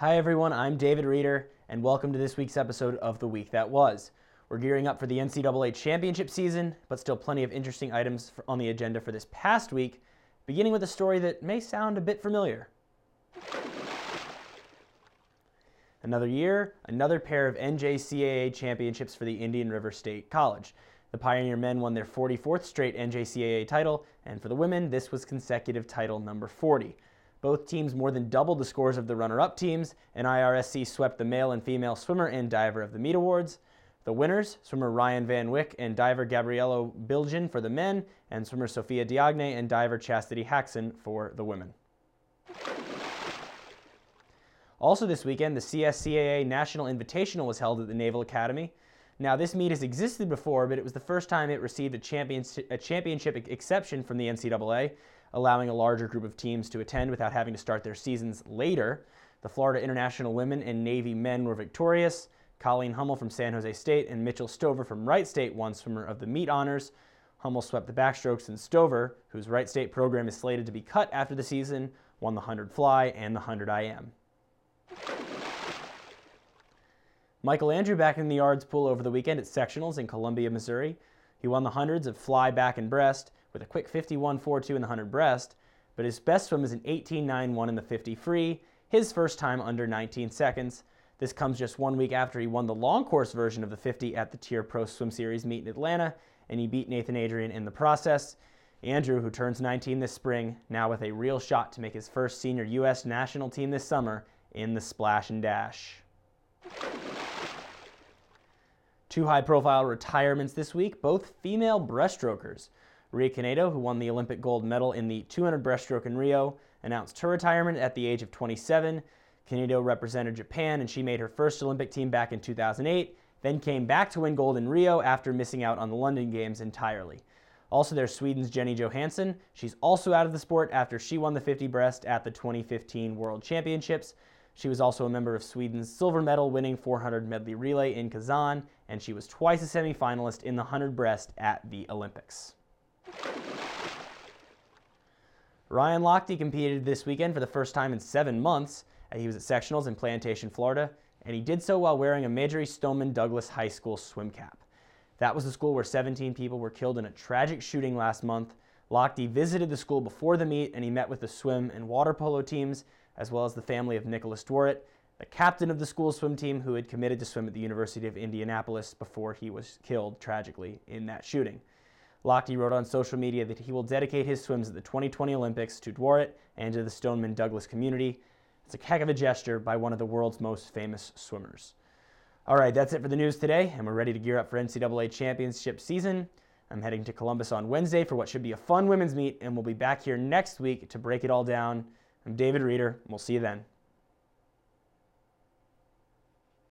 Hi everyone, I'm David Reeder, and welcome to this week's episode of The Week That Was. We're gearing up for the NCAA championship season, but still plenty of interesting items on the agenda for this past week, beginning with a story that may sound a bit familiar. Another year, another pair of NJCAA championships for the Indian River State College. The Pioneer men won their 44th straight NJCAA title, and for the women, this was consecutive title number 40. Both teams more than doubled the scores of the runner-up teams, and IRSC swept the male and female swimmer and diver of the meet awards. The winners, swimmer Ryan Van Wyck and diver Gabriello Bilgen for the men, and swimmer Sophia Diagne and diver Chastity Haxon for the women. Also this weekend, the CSCAA National Invitational was held at the Naval Academy. Now, this meet has existed before, but it was the first time it received a championship exception from the NCAA, allowing a larger group of teams to attend without having to start their seasons later. The Florida International women and Navy men were victorious. Colleen Hummel from San Jose State and Mitchell Stover from Wright State won swimmer of the meet honors. Hummel swept the backstrokes, and Stover, whose Wright State program is slated to be cut after the season, won the 100 fly and the 100 IM. Michael Andrew back in the yards pool over the weekend at sectionals in Columbia, Missouri. He won the hundreds of fly, back, and breast with a quick 51.42 in the 100 breast, but his best swim is an 18.91 in the 50 free, his first time under 19 seconds. This comes just 1 week after he won the long course version of the 50 at the Tier Pro Swim Series meet in Atlanta, and he beat Nathan Adrian in the process. Andrew, who turns 19 this spring, now with a real shot to make his first senior U.S. national team this summer in the Splash and Dash. Two high-profile retirements this week, both female breaststrokers. Ria Canedo, who won the Olympic gold medal in the 200 breaststroke in Rio, announced her retirement at the age of 27. Canedo represented Japan, and she made her first Olympic team back in 2008, then came back to win gold in Rio after missing out on the London Games entirely. Also, there's Sweden's Jenny Johansson. She's also out of the sport after she won the 50 breast at the 2015 World Championships. She was also a member of Sweden's silver medal winning 400 medley relay in Kazan, and she was twice a semifinalist in the 100 breast at the Olympics. Ryan Lochte competed this weekend for the first time in 7 months. He was at sectionals in Plantation, Florida, and he did so while wearing a Marjory Stoneman Douglas High School swim cap. That was the school where 17 people were killed in a tragic shooting last month. Lochte visited the school before the meet, and he met with the swim and water polo teams, as well as the family of Nicholas Dworet, the captain of the school swim team who had committed to swim at the University of Indianapolis before he was killed tragically in that shooting. Lochte wrote on social media that he will dedicate his swims at the 2020 Olympics to Dworet and to the Stoneman Douglas community. It's a heck of a gesture by one of the world's most famous swimmers. All right, that's it for the news today, and we're ready to gear up for NCAA championship season. I'm heading to Columbus on Wednesday for what should be a fun women's meet, and we'll be back here next week to break it all down. I'm David Reeder, and we'll see you then.